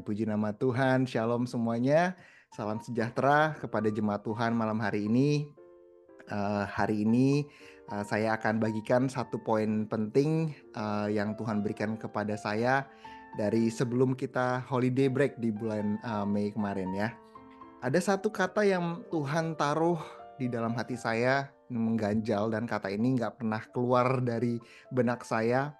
puji nama Tuhan, shalom semuanya. Salam sejahtera kepada jemaat Tuhan malam hari ini. Hari ini saya akan bagikan satu poin penting yang Tuhan berikan kepada saya dari sebelum kita holiday break di bulan Mei kemarin ya. Ada satu kata yang Tuhan taruh di dalam hati saya mengganjal, dan kata ini nggak pernah keluar dari benak saya.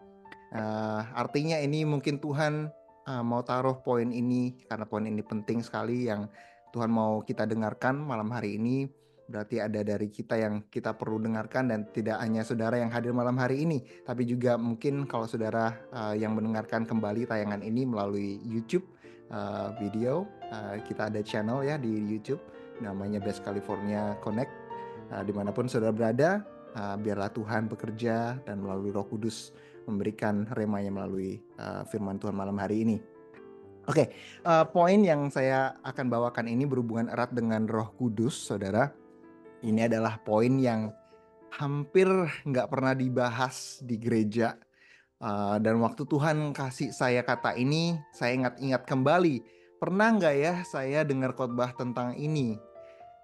Artinya ini mungkin Tuhan mau taruh poin ini karena poin ini penting sekali yang Tuhan mau kita dengarkan malam hari ini. Berarti ada dari kita yang kita perlu dengarkan, dan tidak hanya saudara yang hadir malam hari ini, tapi juga mungkin kalau saudara yang mendengarkan kembali tayangan ini melalui YouTube video. Kita ada channel ya di YouTube namanya Best California Connect. Dimanapun saudara berada, biarlah Tuhan bekerja dan melalui Roh Kudus memberikan remanya melalui firman Tuhan malam hari ini. Oke, poin yang saya akan bawakan ini berhubungan erat dengan Roh Kudus, saudara. Ini adalah poin yang hampir nggak pernah dibahas di gereja. Dan waktu Tuhan kasih saya kata ini, saya ingat-ingat kembali, pernah nggak ya saya dengar khotbah tentang ini?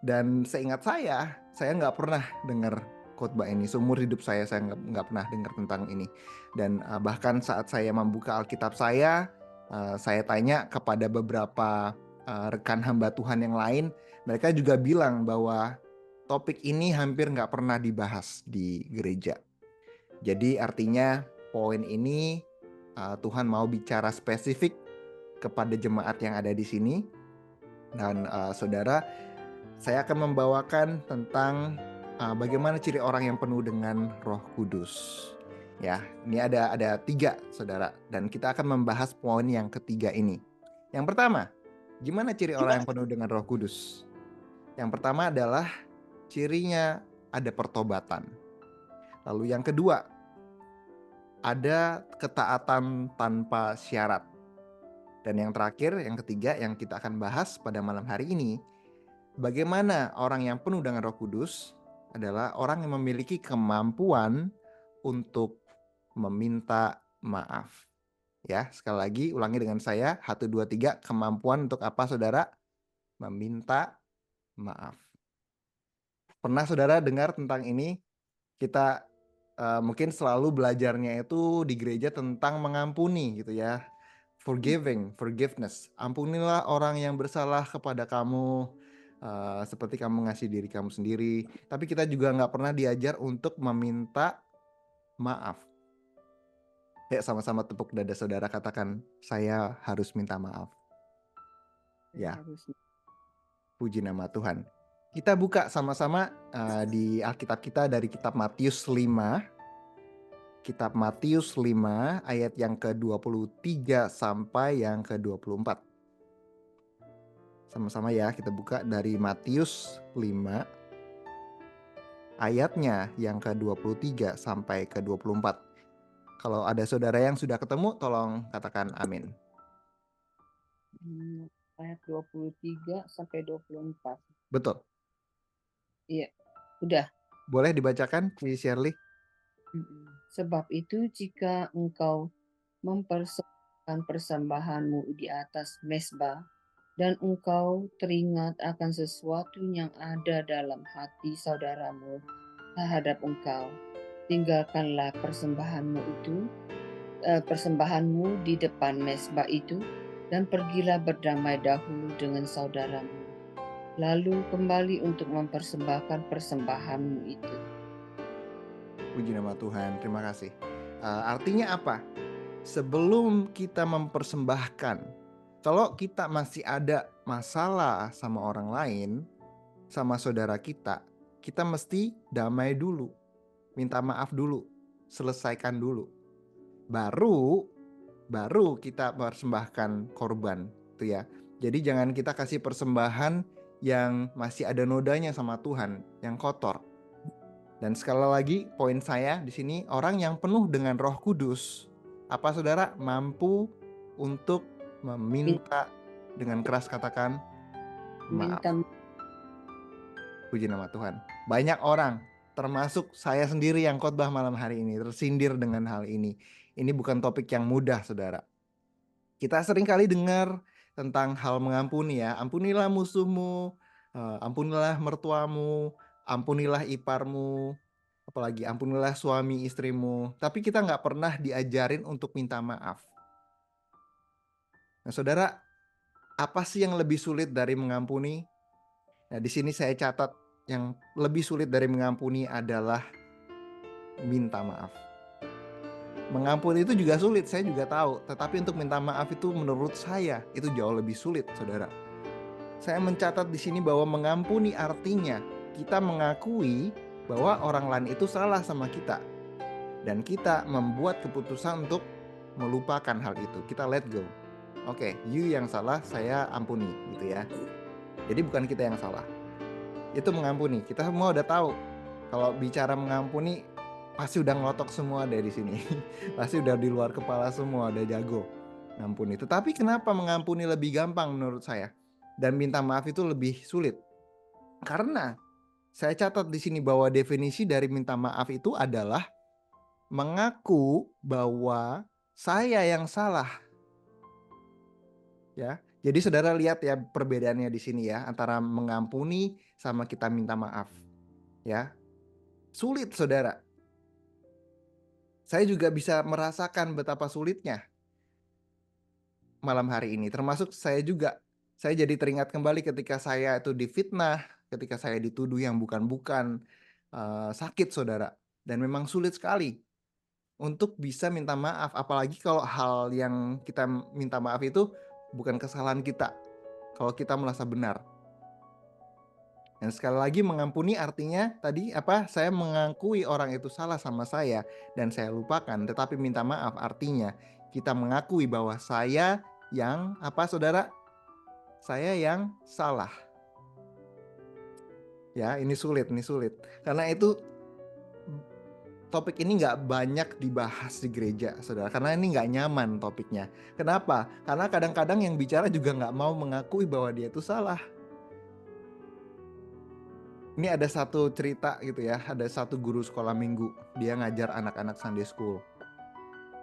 Dan seingat saya nggak pernah dengar khotbah ini. Seumur hidup saya nggak pernah dengar tentang ini. Dan bahkan saat saya membuka Alkitab saya tanya kepada beberapa rekan hamba Tuhan yang lain. Mereka juga bilang bahwa topik ini hampir nggak pernah dibahas di gereja. Jadi artinya poin ini Tuhan mau bicara spesifik kepada jemaat yang ada di sini. Dan saudara, saya akan membawakan tentang bagaimana ciri orang yang penuh dengan Roh Kudus. Ya, ini ada 3 saudara, dan kita akan membahas poin yang ketiga ini. Yang pertama, gimana ciri orang yang penuh dengan Roh Kudus? Yang pertama adalah cirinya ada pertobatan. Lalu yang kedua, ada ketaatan tanpa syarat. Dan yang terakhir, yang ketiga yang kita akan bahas pada malam hari ini, bagaimana orang yang penuh dengan Roh Kudus adalah orang yang memiliki kemampuan untuk meminta maaf. Ya, sekali lagi ulangi dengan saya, 1, 2, 3, kemampuan untuk apa saudara? Meminta maaf. Pernah saudara dengar tentang ini? Kita mungkin selalu belajarnya itu di gereja tentang mengampuni gitu ya. Forgiveness. Ampunilah orang yang bersalah kepada kamu, seperti kamu mengasihi diri kamu sendiri. Tapi kita juga nggak pernah diajar untuk meminta maaf. Ya, sama-sama tepuk dada saudara, katakan, saya harus minta maaf. Ya, puji nama Tuhan. Kita buka sama-sama di Alkitab kita dari kitab Matius 5. Kitab Matius 5 ayat yang ke-23 sampai yang ke-24. Sama-sama ya, kita buka dari Matius 5 ayatnya yang ke-23 sampai ke-24. Kalau ada saudara yang sudah ketemu, tolong katakan amin. Ayat 23 sampai 24. Betul. Iya, udah. Boleh dibacakan, Ci Shirley? Sebab itu jika engkau mempersembahkan persembahanmu di atas mezbah, dan engkau teringat akan sesuatu yang ada dalam hati saudaramu terhadap engkau, tinggalkanlah persembahanmu di depan mezbah itu, dan pergilah berdamai dahulu dengan saudaramu, lalu kembali untuk mempersembahkan persembahanmu itu. Puji nama Tuhan, terima kasih. Artinya apa? Sebelum kita mempersembahkan, kalau kita masih ada masalah sama orang lain, sama saudara kita mesti damai dulu, minta maaf dulu, selesaikan dulu. Baru kita persembahkan korban, itu ya. Jadi jangan kita kasih persembahan yang masih ada nodanya sama Tuhan, yang kotor. Dan sekali lagi poin saya di sini, orang yang penuh dengan Roh Kudus, apa saudara? Mampu untuk meminta dengan keras, katakan maaf. Puji nama Tuhan. Banyak orang, termasuk saya sendiri yang khotbah malam hari ini, tersindir dengan hal ini. Ini bukan topik yang mudah, saudara. Kita sering kali dengar tentang hal mengampuni ya. Ampunilah musuhmu, ampunilah mertuamu, ampunilah iparmu, apalagi ampunilah suami istrimu. Tapi kita nggak pernah diajarin untuk minta maaf. Nah, saudara, apa sih yang lebih sulit dari mengampuni? Nah, di sini saya catat yang lebih sulit dari mengampuni adalah minta maaf. Mengampuni itu juga sulit, saya juga tahu. Tetapi untuk minta maaf itu menurut saya itu jauh lebih sulit, saudara. Saya mencatat di sini bahwa mengampuni artinya kita mengakui bahwa orang lain itu salah sama kita. Dan kita membuat keputusan untuk melupakan hal itu. Kita let go. Oke, you yang salah, saya ampuni gitu ya. Jadi bukan kita yang salah. Itu mengampuni. Kita semua udah tahu kalau bicara mengampuni pasti udah ngelotok semua dari sini. Pasti udah di luar kepala semua, udah jago ngampuni. Tetapi kenapa mengampuni lebih gampang menurut saya dan minta maaf itu lebih sulit? Karena saya catat di sini bahwa definisi dari minta maaf itu adalah mengaku bahwa saya yang salah. Ya. Jadi saudara lihat ya perbedaannya di sini ya antara mengampuni sama kita minta maaf. Ya. Sulit saudara. Saya juga bisa merasakan betapa sulitnya malam hari ini. Termasuk saya juga. Saya jadi teringat kembali ketika saya itu difitnah, ketika saya dituduh yang bukan-bukan, sakit saudara. Dan memang sulit sekali untuk bisa minta maaf. Apalagi kalau hal yang kita minta maaf itu bukan kesalahan kita. Kalau kita merasa benar. Dan sekali lagi mengampuni artinya tadi apa? Saya mengakui orang itu salah sama saya dan saya lupakan. Tetapi minta maaf artinya kita mengakui bahwa saya yang apa saudara? Saya yang salah. Ya, ini sulit. Karena itu topik ini nggak banyak dibahas di gereja, saudara. Karena ini nggak nyaman topiknya. Kenapa? Karena kadang-kadang yang bicara juga nggak mau mengakui bahwa dia itu salah. Ini ada satu cerita gitu ya, ada satu guru sekolah minggu, dia ngajar anak-anak Sunday School.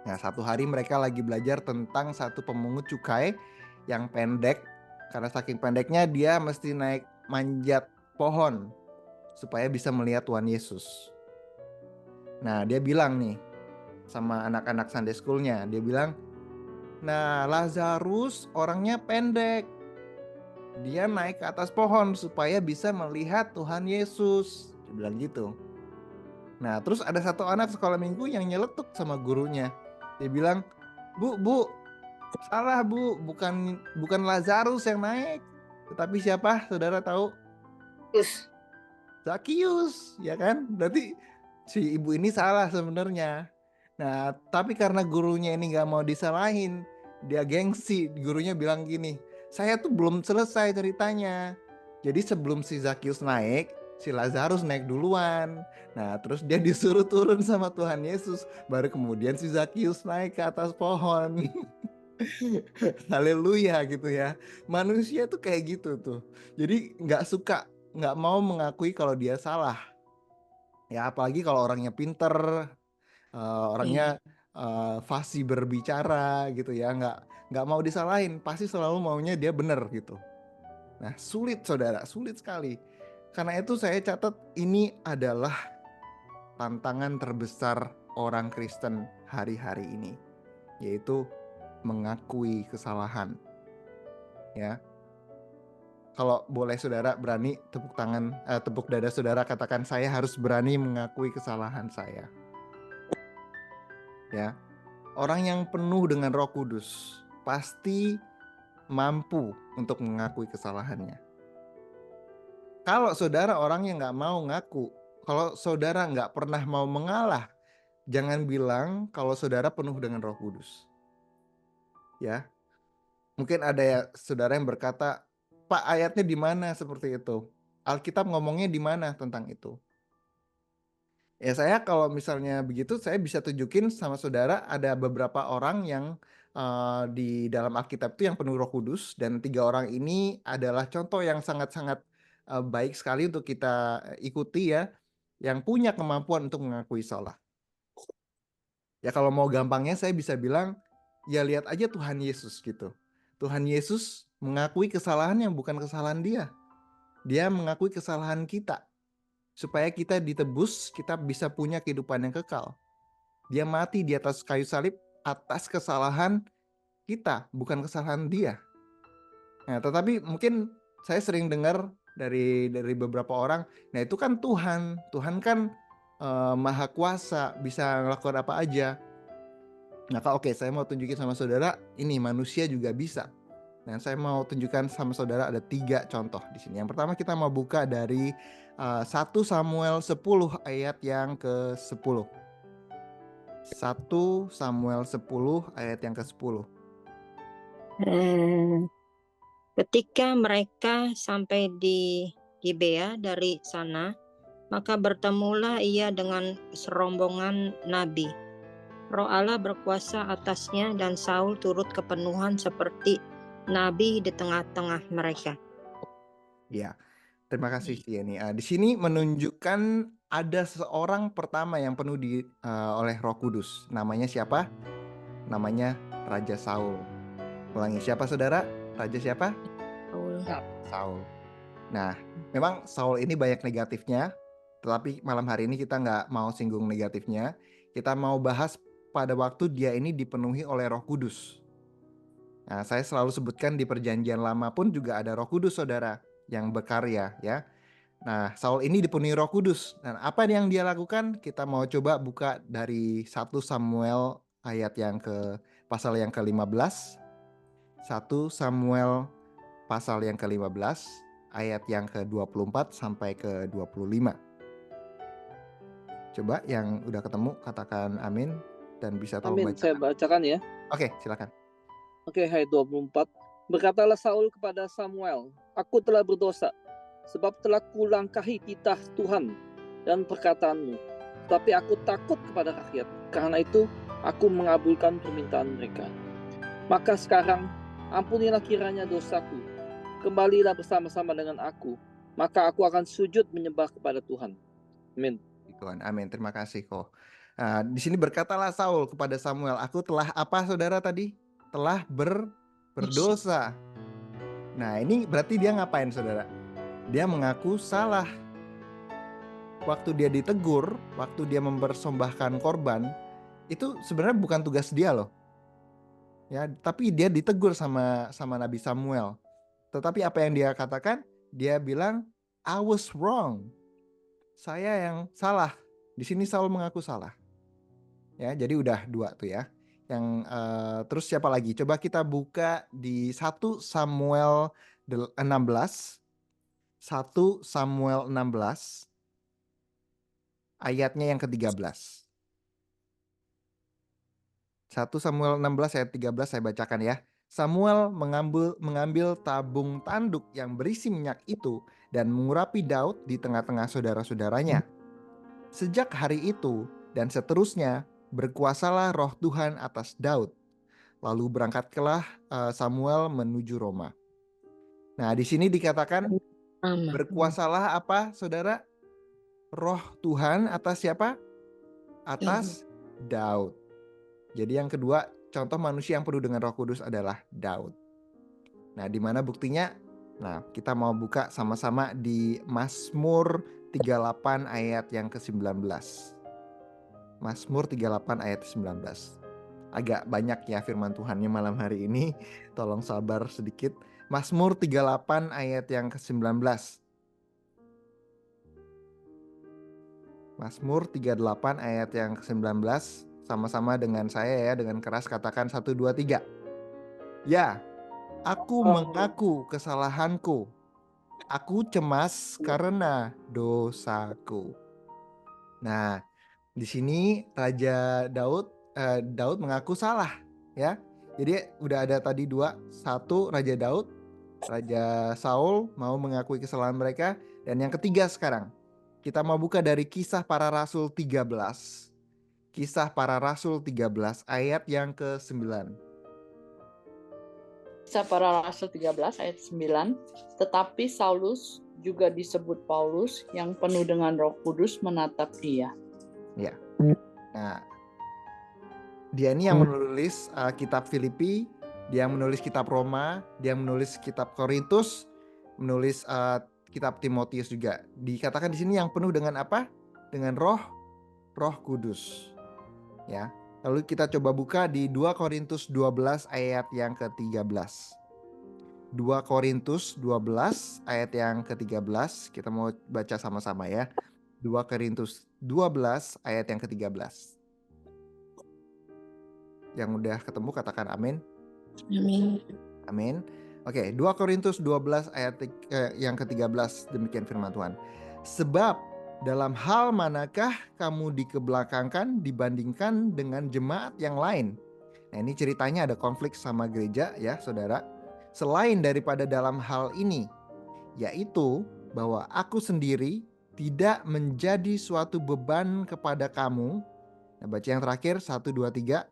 Nah, satu hari mereka lagi belajar tentang satu pemungut cukai yang pendek, karena saking pendeknya dia mesti naik manjat pohon supaya bisa melihat Tuhan Yesus. Nah, dia bilang nih sama anak-anak Sunday School-nya, dia bilang, nah Lazarus orangnya pendek, dia naik ke atas pohon supaya bisa melihat Tuhan Yesus. Dia bilang gitu. Nah, terus ada satu anak sekolah minggu yang nyeletuk sama gurunya. Dia bilang, Bu, salah Bu, bukan Lazarus yang naik. Tetapi siapa? Saudara tahu? Terus, Zakius, ya kan? Berarti si ibu ini salah sebenarnya. Nah, tapi karena gurunya ini nggak mau disalahin, dia gengsi. Gurunya bilang gini, saya tuh belum selesai ceritanya. Jadi sebelum si Zakius naik, si Lazarus naik duluan. Nah, terus dia disuruh turun sama Tuhan Yesus. Baru kemudian si Zakius naik ke atas pohon. Haleluya gitu ya. Manusia tuh kayak gitu tuh. Jadi nggak mau mengakui kalau dia salah. Ya, apalagi kalau orangnya pinter, iya. orangnya fasih berbicara gitu ya, nggak mau disalahin, pasti selalu maunya dia benar gitu. Nah, sulit saudara, sulit sekali. Karena itu saya catat ini adalah tantangan terbesar orang Kristen hari-hari ini, yaitu mengakui kesalahan. Ya, kalau boleh saudara berani tepuk dada saudara, katakan saya harus berani mengakui kesalahan saya. Ya. Orang yang penuh dengan Roh Kudus pasti mampu untuk mengakui kesalahannya. Kalau saudara orang yang nggak mau ngaku, kalau saudara nggak pernah mau mengalah, jangan bilang kalau saudara penuh dengan Roh Kudus. Ya, mungkin ada ya saudara yang berkata, Pak ayatnya di mana seperti itu? Alkitab ngomongnya di mana tentang itu? Ya saya kalau misalnya begitu saya bisa tunjukin sama saudara ada beberapa orang yang di dalam Alkitab itu yang penuh Roh Kudus dan 3 orang ini adalah contoh yang sangat-sangat baik sekali untuk kita ikuti ya, yang punya kemampuan untuk mengakui salah. Ya kalau mau gampangnya saya bisa bilang, ya lihat aja Tuhan Yesus gitu. Tuhan Yesus mengakui kesalahan yang bukan kesalahan dia. Dia mengakui kesalahan kita. Supaya kita ditebus, kita bisa punya kehidupan yang kekal. Dia mati di atas kayu salib atas kesalahan kita, bukan kesalahan dia. Nah, tetapi mungkin saya sering dengar dari beberapa orang, nah itu kan Tuhan. Tuhan kan maha kuasa, bisa ngelakuin apa aja. Maka oke, saya mau tunjukin sama saudara, ini manusia juga bisa. Dan saya mau tunjukkan sama saudara ada 3 contoh di sini. Yang pertama kita mau buka dari 1 Samuel 10 ayat yang ke-10. 1 Samuel 10 ayat yang ke-10. Ketika mereka sampai di Gibea dari sana, maka bertemulah ia dengan serombongan nabi. Roh Allah berkuasa atasnya dan Saul turut kepenuhan seperti nabi di tengah-tengah mereka. Ya, terima kasih Yeni. Di sini menunjukkan ada seseorang pertama yang penuh oleh Roh Kudus. Namanya siapa? Namanya Raja Saul. Ulangi, siapa saudara? Raja siapa? Saul. Nah, memang Saul ini banyak negatifnya, tetapi malam hari ini kita nggak mau singgung negatifnya. Kita mau bahas pada waktu dia ini dipenuhi oleh Roh Kudus. Nah, saya selalu sebutkan di Perjanjian Lama pun juga ada Roh Kudus, saudara, yang berkarya, ya. Nah, Saul ini dipenuhi Roh Kudus. Dan apa yang dia lakukan? Kita mau coba buka dari 1 Samuel ayat yang pasal yang ke-15. 1 Samuel pasal yang ke-15 ayat yang ke-24 sampai ke-25. Coba yang udah ketemu katakan amin dan bisa tolong Amin, baca. saya bacakan ya. Oke, silakan. Oke, ayat 24. Berkatalah Saul kepada Samuel, aku telah berdosa, sebab telah kulangkahi titah Tuhan dan perkataanmu. Tetapi aku takut kepada rakyat, karena itu aku mengabulkan permintaan mereka. Maka sekarang ampunilah kiranya dosaku, kembalilah bersama-sama dengan aku, maka aku akan sujud menyembah kepada Tuhan. Amin. Tuhan, amin. Terima kasih kok. Nah, di sini berkatalah Saul kepada Samuel, aku telah apa saudara tadi? Telah berdosa. Nah, ini berarti dia ngapain saudara? Dia mengaku salah. Waktu dia ditegur, waktu dia mempersembahkan korban, itu sebenarnya bukan tugas dia loh. Ya, tapi dia ditegur sama Nabi Samuel. Tetapi apa yang dia katakan? Dia bilang, I was wrong. Saya yang salah. Di sini Saul mengaku salah. Ya, jadi udah 2 tuh ya. Yang terus siapa lagi? Coba kita buka di 1 Samuel 16. 1 Samuel 16 ayatnya yang ke-13. 1 Samuel 16 ayat 13 saya bacakan ya. Samuel mengambil tabung tanduk yang berisi minyak itu dan mengurapi Daud di tengah-tengah saudara-saudaranya. Sejak hari itu dan seterusnya berkuasalah roh Tuhan atas Daud. Lalu berangkatlah Samuel menuju Roma. Nah, di sini dikatakan berkuasalah apa, saudara? Roh Tuhan atas siapa? Atas Daud. Jadi yang kedua, contoh manusia yang penuh dengan Roh Kudus adalah Daud. Nah, di mana buktinya? Nah, kita mau buka sama-sama di Mazmur 38 ayat yang ke-19. Mazmur 38 ayat 19. Agak banyak ya firman Tuhannya malam hari ini. Tolong sabar sedikit. Mazmur 38 ayat yang ke-19. Mazmur 38 ayat yang ke-19. Sama-sama dengan saya ya, dengan keras katakan 1, 2, 3. Ya, aku mengaku kesalahanku. Aku cemas karena dosaku. Nah, di sini Raja Daud mengaku salah ya. Jadi udah ada tadi 2, 1 Raja Daud, Raja Saul mau mengakui kesalahan mereka, dan yang ketiga sekarang kita mau buka dari Kisah Para Rasul 13. Kisah Para Rasul 13 ayat yang ke-9. Kisah Para Rasul 13 ayat 9. Tetapi Saulus, juga disebut Paulus, yang penuh dengan Roh Kudus menatap dia. Ya. Nah, dia ini yang menulis kitab Filipi Dia menulis kitab Roma, dia menulis kitab Korintus, menulis kitab Timotius juga. Dikatakan di sini yang penuh dengan apa? Dengan Roh Kudus. Ya. Lalu kita coba buka di 2 Korintus 12 ayat yang ke-13. 2 Korintus 12 ayat yang ke-13. Kita mau baca sama-sama ya. 2 Korintus 12 ayat yang ke-13. Yang udah ketemu katakan amin. Amin. Amin. Oke, 2 Korintus 12 ayat yang ke-13, demikian firman Tuhan. Sebab dalam hal manakah kamu dikebelakangkan dibandingkan dengan jemaat yang lain? Nah, ini ceritanya ada konflik sama gereja ya, saudara. Selain daripada dalam hal ini, yaitu bahwa aku sendiri tidak menjadi suatu beban kepada kamu. Nah, baca yang terakhir 1, 2, 3.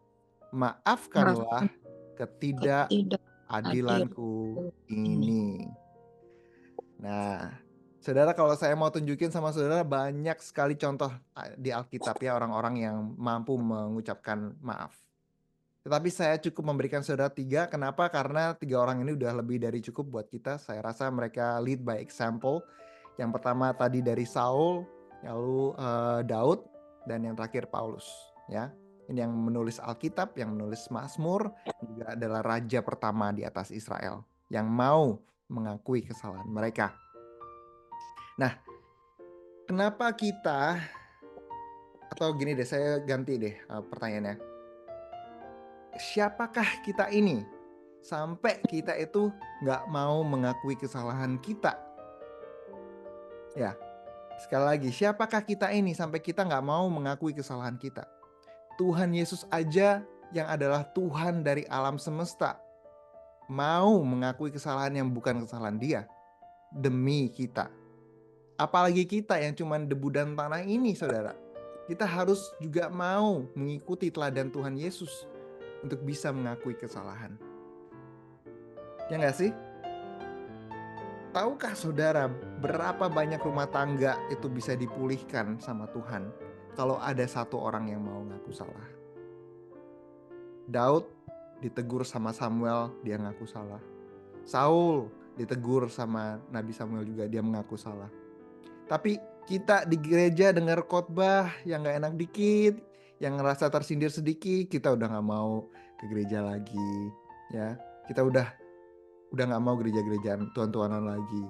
Maafkanlah ketidakadilanku ini. Nah, saudara, kalau saya mau tunjukin sama saudara banyak sekali contoh di Alkitab ya orang-orang yang mampu mengucapkan maaf. Tetapi saya cukup memberikan saudara 3. Kenapa? Karena 3 orang ini udah lebih dari cukup buat kita. Saya rasa mereka lead by example. Yang pertama tadi dari Saul, lalu Daud, dan yang terakhir Paulus ya. Ini yang menulis Alkitab, yang menulis Mazmur, juga adalah raja pertama di atas Israel yang mau mengakui kesalahan mereka. Nah, kenapa kita, atau gini deh, saya ganti deh pertanyaannya. Siapakah kita ini sampai kita itu nggak mau mengakui kesalahan kita? Ya, sekali lagi, siapakah kita ini sampai kita nggak mau mengakui kesalahan kita? Tuhan Yesus aja yang adalah Tuhan dari alam semesta mau mengakui kesalahan yang bukan kesalahan dia demi kita. Apalagi kita yang cuma debu dan tanah ini, saudara. Kita harus juga mau mengikuti teladan Tuhan Yesus untuk bisa mengakui kesalahan. Ya nggak sih? Tahukah saudara berapa banyak rumah tangga itu bisa dipulihkan sama Tuhan kalau ada satu orang yang mau ngaku salah? Daud ditegur sama Samuel, dia ngaku salah. Saul ditegur sama Nabi Samuel juga, dia mengaku salah. Tapi kita di gereja dengar khotbah yang gak enak dikit, yang ngerasa tersindir sedikit, kita udah gak mau ke gereja lagi. Ya, kita udah gak mau gereja-gerejaan tuan-tuanan lagi.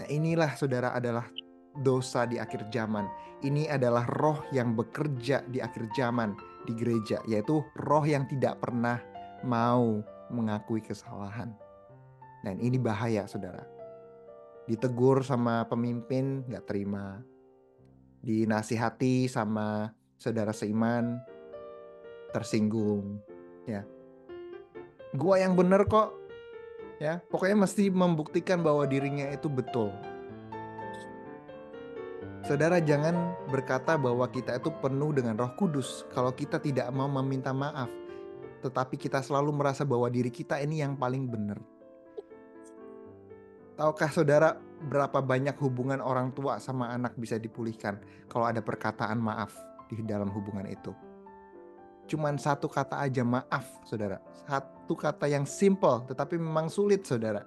Nah, inilah saudara adalah dosa di akhir zaman. Ini adalah roh yang bekerja di akhir zaman di gereja, yaitu roh yang tidak pernah mau mengakui kesalahan. Dan ini bahaya, saudara. Ditegur sama pemimpin gak terima, dinasihati sama saudara seiman tersinggung, ya. Gua yang bener kok, ya. Pokoknya mesti membuktikan bahwa dirinya itu betul. Saudara, jangan berkata bahwa kita itu penuh dengan Roh Kudus kalau kita tidak mau meminta maaf, tetapi kita selalu merasa bahwa diri kita ini yang paling benar. Tahukah saudara berapa banyak hubungan orang tua sama anak bisa dipulihkan kalau ada perkataan maaf di dalam hubungan itu? Cuman satu kata aja, maaf, saudara. Satu kata yang simple tetapi memang sulit, saudara.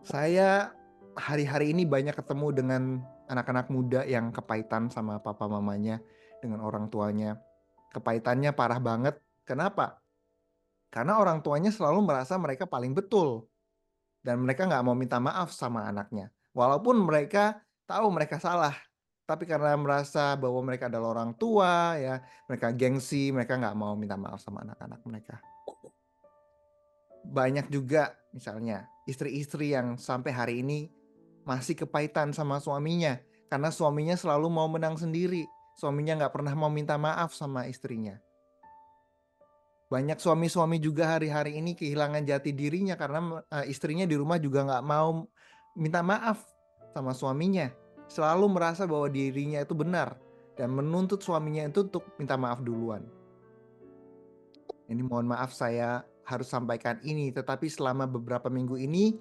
Saya hari-hari ini banyak ketemu dengan anak-anak muda yang kepahitan sama papa mamanya, dengan orang tuanya. Kepahitannya parah banget. Kenapa? Karena orang tuanya selalu merasa mereka paling betul. Dan mereka gak mau minta maaf sama anaknya. Walaupun mereka tahu mereka salah. Tapi karena merasa bahwa mereka adalah orang tua, ya, mereka gengsi, mereka gak mau minta maaf sama anak-anak mereka. Banyak juga misalnya istri-istri yang sampai hari ini masih kepahitan sama suaminya. Karena suaminya selalu mau menang sendiri. Suaminya gak pernah mau minta maaf sama istrinya. Banyak suami-suami juga hari-hari ini kehilangan jati dirinya karena istrinya di rumah juga gak mau minta maaf sama suaminya. Selalu merasa bahwa dirinya itu benar dan menuntut suaminya itu untuk minta maaf duluan. Ini mohon maaf saya harus sampaikan ini, tetapi selama beberapa minggu ini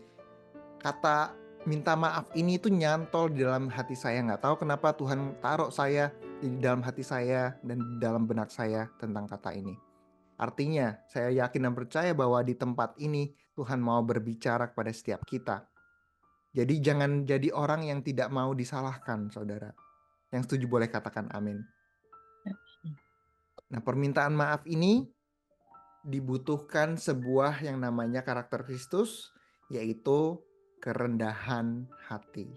kata minta maaf ini itu nyantol di dalam hati saya. Gak tahu kenapa Tuhan taruh saya di dalam hati saya dan di dalam benak saya tentang kata ini. Artinya, saya yakin dan percaya bahwa di tempat ini Tuhan mau berbicara kepada setiap kita. Jadi jangan jadi orang yang tidak mau disalahkan, saudara. Yang setuju boleh katakan amin. Nah, permintaan maaf ini dibutuhkan sebuah yang namanya karakter Kristus, yaitu kerendahan hati.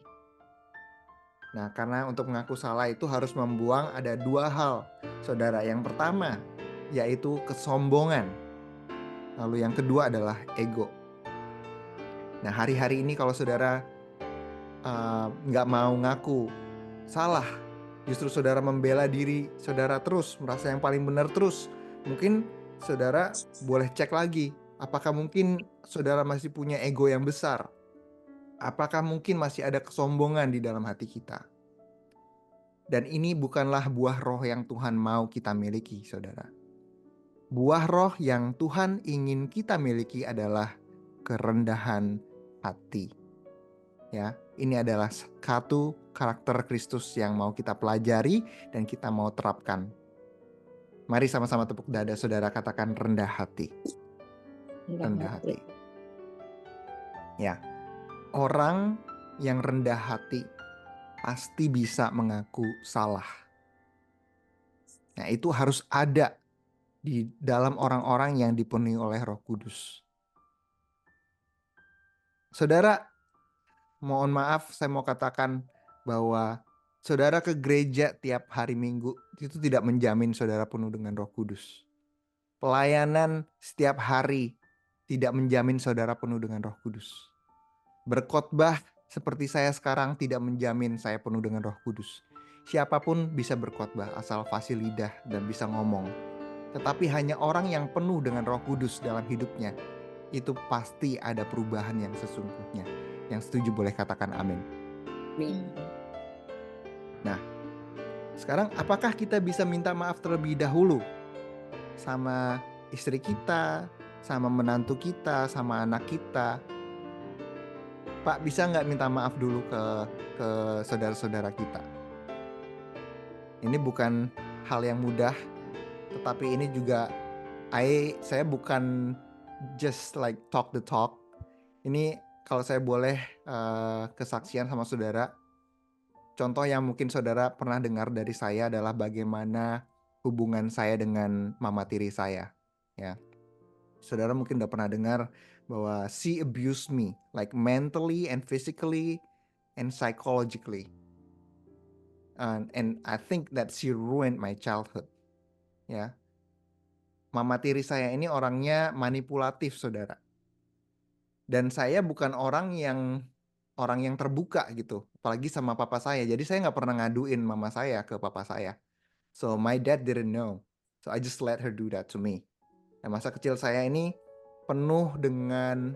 Nah, karena untuk mengaku salah itu harus membuang ada dua hal, saudara. Yang pertama, yaitu kesombongan. Lalu yang kedua adalah ego. Nah, hari-hari ini kalau saudara nggak mau ngaku salah, justru saudara membela diri saudara terus, merasa yang paling benar terus, mungkin saudara boleh cek lagi, apakah mungkin saudara masih punya ego yang besar? Apakah mungkin masih ada kesombongan di dalam hati kita? Dan ini bukanlah buah roh yang Tuhan mau kita miliki, saudara. Buah roh yang Tuhan ingin kita miliki adalah kerendahan hati. Ya, ini adalah satu karakter Kristus yang mau kita pelajari dan kita mau terapkan. Mari sama-sama tepuk dada, saudara, katakan rendah hati. Rendah hati. Ya, orang yang rendah hati pasti bisa mengaku salah. Nah, itu harus ada di dalam orang-orang yang dipenuhi oleh Roh Kudus. Saudara, mohon maaf, saya mau katakan bahwa saudara ke gereja tiap hari Minggu itu tidak menjamin saudara penuh dengan Roh Kudus. Pelayanan setiap hari tidak menjamin saudara penuh dengan Roh Kudus. Berkhotbah seperti saya sekarang tidak menjamin saya penuh dengan Roh Kudus. Siapapun bisa berkhotbah asal fasih lidah dan bisa ngomong. Tetapi hanya orang yang penuh dengan Roh Kudus dalam hidupnya, itu pasti ada perubahan yang sesungguhnya. Yang setuju boleh katakan amin. Nah, sekarang apakah kita bisa minta maaf terlebih dahulu sama istri kita, sama menantu kita, sama anak kita? Pak, bisa nggak minta maaf dulu ke saudara-saudara kita? Ini bukan hal yang mudah, tetapi ini juga saya bukan just like talk the talk. Ini kalau saya boleh kesaksian sama saudara, contoh yang mungkin saudara pernah dengar dari saya adalah bagaimana hubungan saya dengan mama tiri saya. Ya, saudara mungkin udah pernah dengar bahwa she abused me, like mentally and physically and psychologically. And I think that she ruined my childhood. Ya, mama tiri saya ini orangnya manipulatif, saudara. Dan saya bukan orang yang terbuka gitu, apalagi sama papa saya. Jadi saya nggak pernah ngaduin mama saya ke papa saya. So my dad didn't know. So I just let her do that to me. Nah, masa kecil saya ini penuh dengan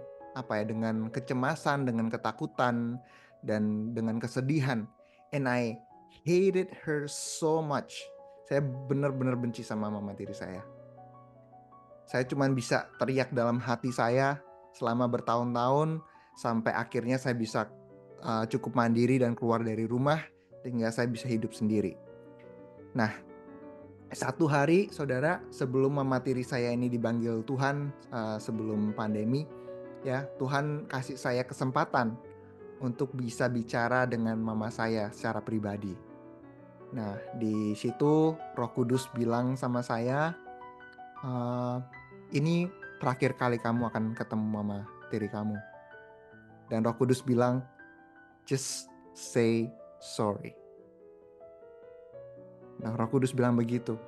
dengan kecemasan, dengan ketakutan, dan dengan kesedihan. And I hated her so much. Saya benar-benar benci sama mama tiri saya. Saya cuma bisa teriak dalam hati saya selama bertahun-tahun sampai akhirnya saya bisa cukup mandiri dan keluar dari rumah sehingga saya bisa hidup sendiri. Nah, satu hari, saudara, sebelum mama tiri saya ini dipanggil Tuhan, sebelum pandemi, ya, Tuhan kasih saya kesempatan untuk bisa bicara dengan mama saya secara pribadi. Nah, di situ Roh Kudus bilang sama saya, ini terakhir kali kamu akan ketemu mama tiri kamu. Dan Roh Kudus bilang, just say sorry. Nah, Roh Kudus bilang begitu.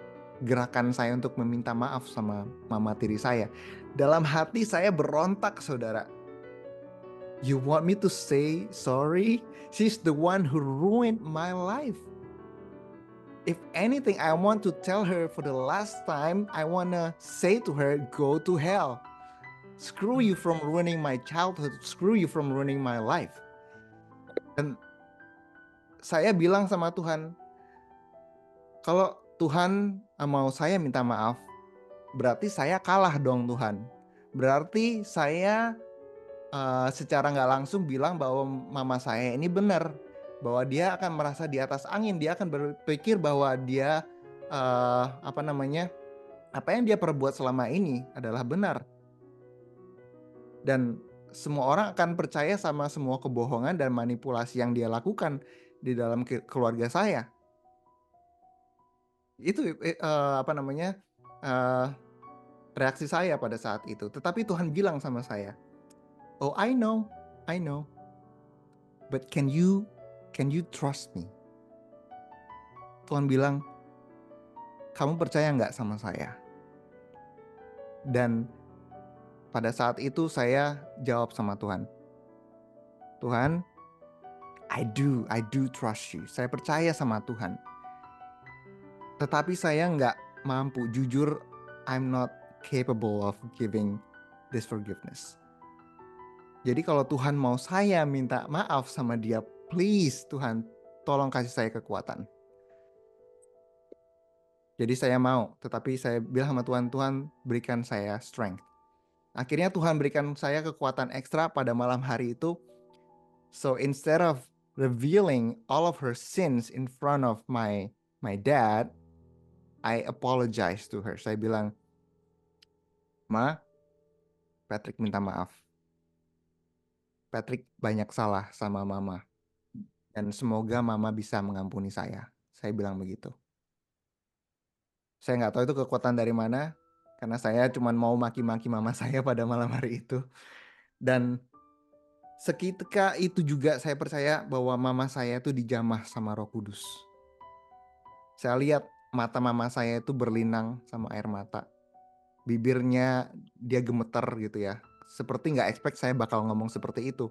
Gerakan saya untuk meminta maaf sama mama tiri saya. Dalam hati saya berontak, saudara. You want me to say sorry? She's the one who ruined my life. If anything, I want to tell her for the last time, I want to say to her, go to hell. Screw you from ruining my childhood. Screw you from ruining my life. Dan saya bilang sama Tuhan, kalau Tuhan mau saya minta maaf, berarti saya kalah dong Tuhan. Berarti saya secara nggak langsung bilang bahwa mama saya ini benar. Bahwa dia akan merasa di atas angin. Dia akan berpikir bahwa dia apa yang dia perbuat selama ini adalah benar. Dan semua orang akan percaya sama semua kebohongan dan manipulasi yang dia lakukan di dalam keluarga saya. Itu reaksi saya pada saat itu. Tetapi Tuhan bilang sama saya, "Oh, I know. But can you trust me?" Tuhan bilang, "Kamu percaya nggak sama saya?" Dan pada saat itu saya jawab sama Tuhan, "Tuhan, I do trust you." Saya percaya sama Tuhan. Tetapi saya nggak mampu, jujur, I'm not capable of giving this forgiveness. Jadi kalau Tuhan mau saya minta maaf sama dia, please Tuhan, tolong kasih saya kekuatan. Jadi saya mau, tetapi saya bilang sama Tuhan, Tuhan berikan saya strength. Akhirnya Tuhan berikan saya kekuatan ekstra pada malam hari itu. So instead of revealing all of her sins in front of my dad, I apologize to her. Saya bilang, "Ma, Patrick minta maaf. Patrick banyak salah sama mama. Dan semoga mama bisa mengampuni saya." Saya bilang begitu. Saya nggak tahu itu kekuatan dari mana, karena saya cuma mau maki-maki mama saya pada malam hari itu. Dan seketika itu juga saya percaya bahwa mama saya itu dijamah sama Roh Kudus. Saya lihat mata mama saya itu berlinang sama air mata. Bibirnya dia gemeter gitu ya. Seperti nggak expect saya bakal ngomong seperti itu.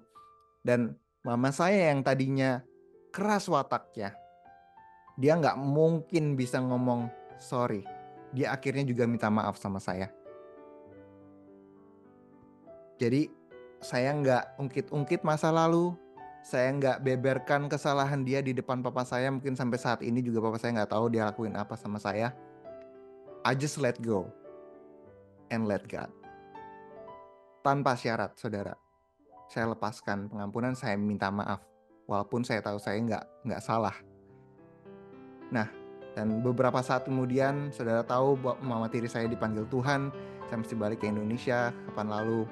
Dan mama saya yang tadinya keras wataknya, dia nggak mungkin bisa ngomong sorry. Dia akhirnya juga minta maaf sama saya. Jadi saya nggak ungkit-ungkit masa lalu. Saya nggak beberkan kesalahan dia di depan papa saya. Mungkin sampai saat ini juga papa saya nggak tahu dia lakuin apa sama saya. I just let go and let God. Tanpa syarat, saudara. Saya lepaskan pengampunan, saya minta maaf. Walaupun saya tahu saya nggak salah. Nah, dan beberapa saat kemudian, saudara tahu mama tiri saya dipanggil Tuhan. Saya mesti balik ke Indonesia kapan lalu.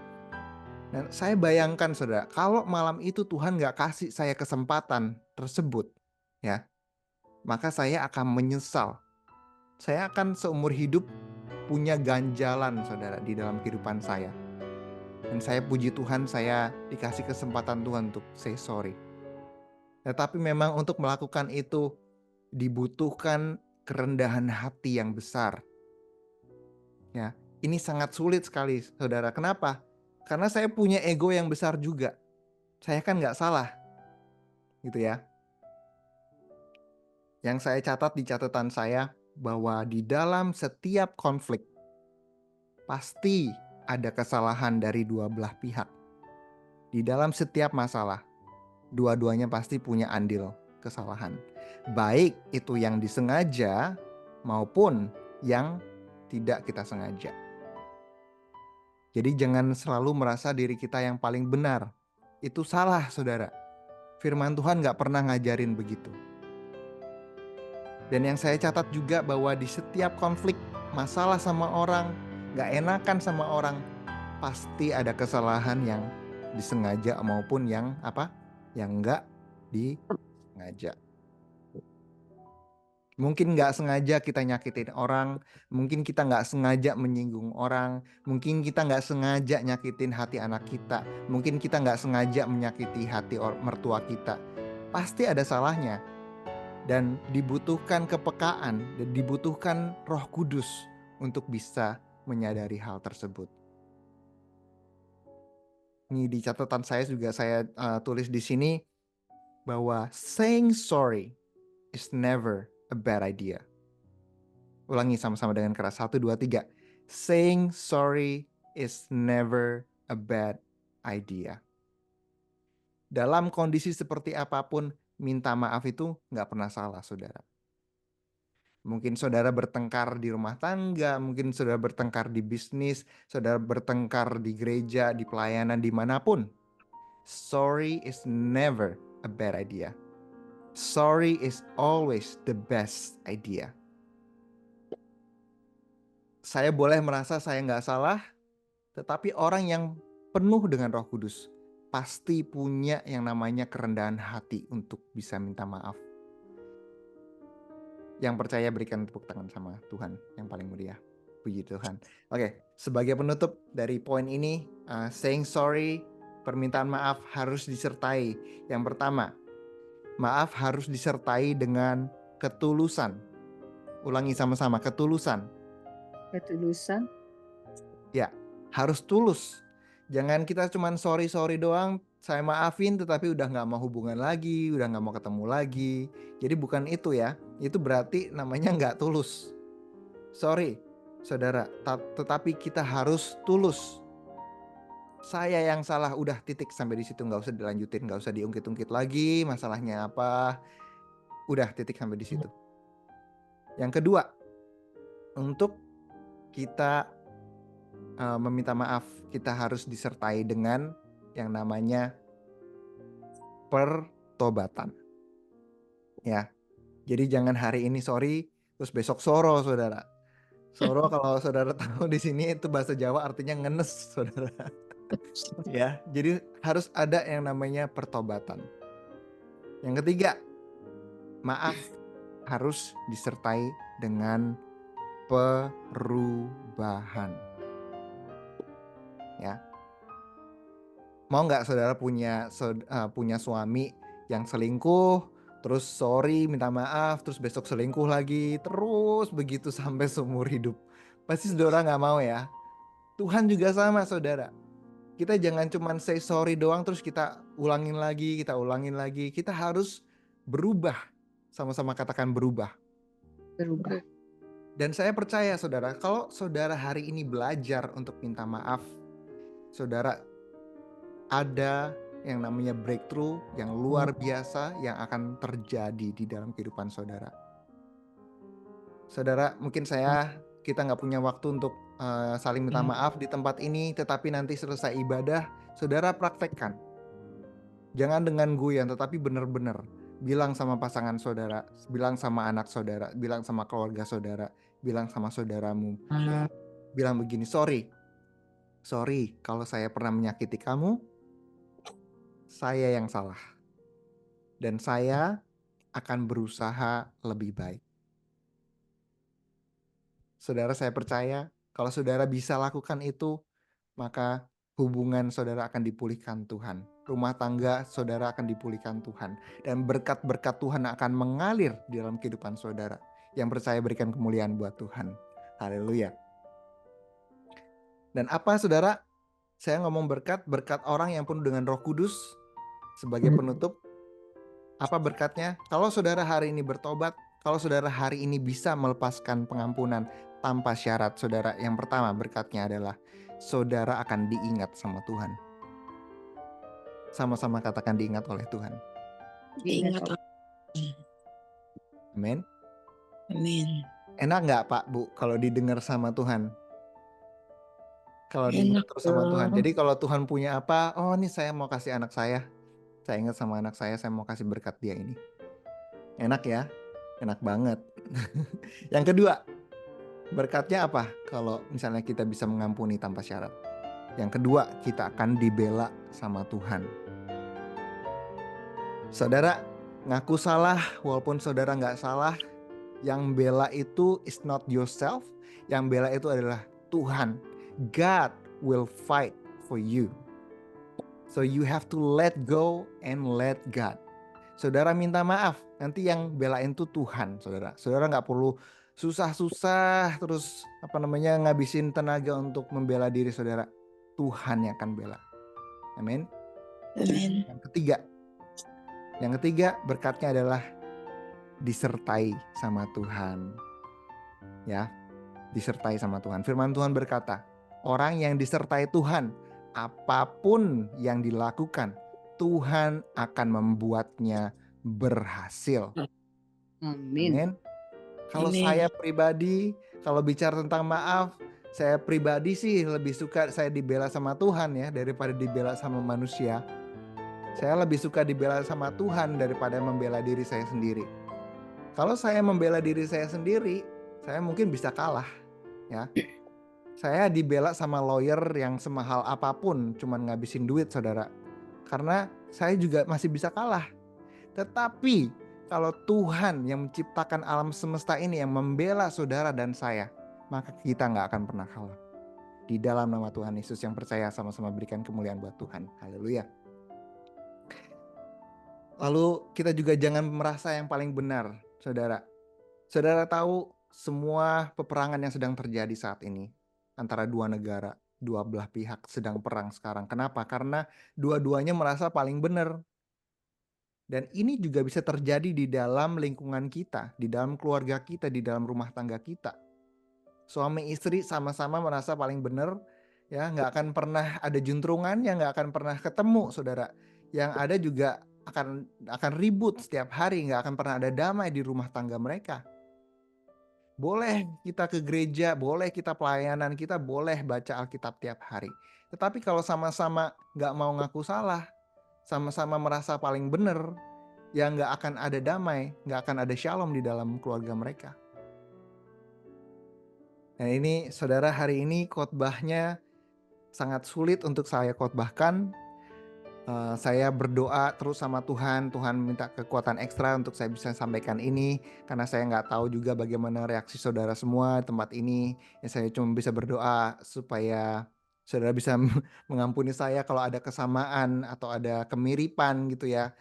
Dan saya bayangkan, saudara, kalau malam itu Tuhan nggak kasih saya kesempatan tersebut, ya, maka saya akan menyesal. Saya akan seumur hidup punya ganjalan, saudara, di dalam kehidupan saya. Dan saya puji Tuhan, saya dikasih kesempatan Tuhan untuk say sorry. Tetapi memang untuk melakukan itu dibutuhkan kerendahan hati yang besar. Ya, ini sangat sulit sekali, saudara. Kenapa? Karena saya punya ego yang besar juga. Saya kan nggak salah, gitu ya. Yang saya catat di catatan saya bahwa di dalam setiap konflik pasti ada kesalahan dari dua belah pihak. Di dalam setiap masalah, dua-duanya pasti punya andil kesalahan. Baik itu yang disengaja maupun yang tidak kita sengaja. Jadi jangan selalu merasa diri kita yang paling benar. Itu salah, saudara. Firman Tuhan gak pernah ngajarin begitu. Dan yang saya catat juga bahwa di setiap konflik, masalah sama orang, gak enakan sama orang, pasti ada kesalahan yang disengaja maupun yang gak disengaja. Mungkin gak sengaja kita nyakitin orang, mungkin kita gak sengaja menyinggung orang, mungkin kita gak sengaja nyakitin hati anak kita, mungkin kita gak sengaja menyakiti hati mertua kita. Pasti ada salahnya. Dan dibutuhkan kepekaan, dan dibutuhkan Roh Kudus untuk bisa menyadari hal tersebut. Ini di catatan saya juga saya tulis di sini bahwa saying sorry is never a bad idea. Ulangi sama-sama dengan keras. 1, 2, 3. Saying sorry is never a bad idea. Dalam kondisi seperti apapun, minta maaf itu gak pernah salah, saudara. Mungkin saudara bertengkar di rumah tangga, mungkin saudara bertengkar di bisnis, saudara bertengkar di gereja, di pelayanan, dimanapun. Sorry is never a bad idea. Sorry is always the best idea. saya boleh merasa saya nggak salah, tetapi orang yang penuh dengan Roh Kudus pasti punya yang namanya kerendahan hati untuk bisa minta maaf. Yang percaya berikan tepuk tangan sama Tuhan yang paling mulia. Puji Tuhan. Oke, sebagai penutup dari poin ini, saying sorry, permintaan maaf harus disertai. Yang pertama, maaf harus disertai dengan ketulusan. Ulangi sama-sama, ketulusan. Ketulusan. Ya, harus tulus. Jangan kita cuman sorry doang, saya maafin tetapi udah gak mau hubungan lagi, udah gak mau ketemu lagi. Jadi bukan itu ya, itu berarti namanya gak tulus. Sorry saudara, tetapi kita harus tulus. Saya yang salah, udah titik sampai di situ, gak usah dilanjutin, gak usah diungkit-ungkit lagi masalahnya apa. Udah titik sampai di situ. Yang kedua, untuk kita meminta maaf, kita harus disertai dengan yang namanya pertobatan. Ya. Jadi jangan hari ini sorry, terus besok soro, saudara. Soro kalau saudara tahu di sini itu bahasa Jawa artinya ngenes, saudara. Ya, jadi harus ada yang namanya pertobatan. Yang ketiga, maaf harus disertai dengan perubahan. Ya. Mau nggak saudara punya suami yang selingkuh, terus sorry, minta maaf, terus besok selingkuh lagi, terus begitu sampai seumur hidup? Pasti saudara nggak mau ya. Tuhan juga sama, saudara. Kita jangan cuman say sorry doang terus kita ulangin lagi. Kita harus berubah. Sama-sama katakan berubah. Berubah. Dan saya percaya saudara, kalau saudara hari ini belajar untuk minta maaf, saudara ada yang namanya breakthrough yang luar biasa yang akan terjadi di dalam kehidupan saudara. Saudara, mungkin kita nggak punya waktu untuk saling minta maaf di tempat ini, tetapi nanti selesai ibadah, saudara praktekkan. Jangan dengan guyon, tetapi benar-benar bilang sama pasangan saudara, bilang sama anak saudara, bilang sama keluarga saudara, bilang sama saudaramu. Bilang begini, sorry kalau saya pernah menyakiti kamu, saya yang salah. Dan saya akan berusaha lebih baik. Saudara, saya percaya kalau saudara bisa lakukan itu, maka hubungan saudara akan dipulihkan Tuhan. Rumah tangga saudara akan dipulihkan Tuhan. Dan berkat-berkat Tuhan akan mengalir di dalam kehidupan saudara. Yang percaya berikan kemuliaan buat Tuhan. Haleluya. Dan apa saudara? Saya ngomong berkat orang yang penuh dengan Roh Kudus. Sebagai penutup, apa berkatnya? Kalau saudara hari ini bertobat, kalau saudara hari ini bisa melepaskan pengampunan tanpa syarat, saudara, yang pertama berkatnya adalah saudara akan diingat sama Tuhan. Sama-sama katakan diingat oleh Tuhan. Diingat. Amin. Amin. Enak nggak Pak, Bu, kalau didengar sama Tuhan? Kalau diingat terus sama Tuhan. Jadi kalau Tuhan punya apa, oh ini saya mau kasih anak saya ingat sama anak saya mau kasih berkat dia ini. Enak ya? Enak banget. Yang kedua, berkatnya apa? Kalau misalnya kita bisa mengampuni tanpa syarat. Yang kedua, kita akan dibela sama Tuhan. Saudara ngaku salah walaupun saudara nggak salah. Yang bela itu is not yourself. Yang bela itu adalah Tuhan. God will fight for you. So you have to let go and let God. Saudara minta maaf, nanti yang belain tuh Tuhan, saudara. Saudara nggak perlu susah-susah terus ngabisin tenaga untuk membela diri saudara. Tuhan yang akan bela. Amin. Amin. Yang ketiga berkatnya adalah disertai sama Tuhan. Ya, disertai sama Tuhan. Firman Tuhan berkata, orang yang disertai Tuhan, apapun yang dilakukan, Tuhan akan membuatnya berhasil. Amin. Kalau saya pribadi, kalau bicara tentang maaf, saya pribadi sih lebih suka saya dibela sama Tuhan ya daripada dibela sama manusia. Saya lebih suka dibela sama Tuhan daripada membela diri saya sendiri. Kalau saya membela diri saya sendiri, saya mungkin bisa kalah ya. Saya dibela sama lawyer yang semahal apapun, cuman ngabisin duit, saudara. Karena saya juga masih bisa kalah. Tetapi kalau Tuhan yang menciptakan alam semesta ini yang membela saudara dan saya, maka kita nggak akan pernah kalah. Di dalam nama Tuhan Yesus yang percaya, sama-sama berikan kemuliaan buat Tuhan. Haleluya. Lalu kita juga jangan merasa yang paling benar, saudara. Saudara tahu semua peperangan yang sedang terjadi saat ini antara dua negara, dua belah pihak sedang perang sekarang. Kenapa? Karena dua-duanya merasa paling benar. Dan ini juga bisa terjadi di dalam lingkungan kita, di dalam keluarga kita, di dalam rumah tangga kita. Suami istri sama-sama merasa paling benar, ya nggak akan pernah ada juntrungannya, nggak akan pernah ketemu, saudara. Yang ada juga akan ribut setiap hari, nggak akan pernah ada damai di rumah tangga mereka. Boleh kita ke gereja, boleh kita pelayanan, kita boleh baca Alkitab tiap hari. Tetapi kalau sama-sama nggak mau ngaku salah, sama-sama merasa paling benar, ya nggak akan ada damai, nggak akan ada shalom di dalam keluarga mereka. Nah ini saudara, hari ini khotbahnya sangat sulit untuk saya khotbahkan. Saya berdoa terus sama Tuhan minta kekuatan ekstra untuk saya bisa sampaikan ini. Karena saya nggak tahu juga bagaimana reaksi saudara semua di tempat ini. Ya, saya cuma bisa berdoa supaya saudara bisa mengampuni saya kalau ada kesamaan atau ada kemiripan gitu ya.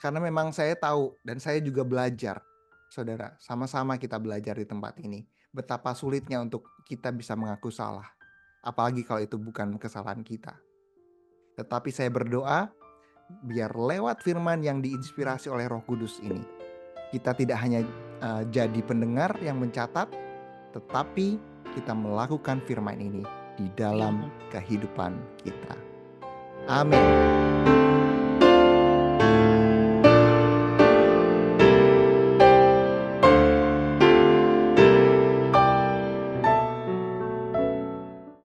Karena memang saya tahu dan saya juga belajar, saudara. Sama-sama kita belajar di tempat ini. Betapa sulitnya untuk kita bisa mengaku salah. Apalagi kalau itu bukan kesalahan kita. Tetapi saya berdoa biar lewat firman yang diinspirasi oleh Roh Kudus ini, kita tidak hanya jadi pendengar yang mencatat, tetapi kita melakukan firman ini di dalam kehidupan kita. Amin.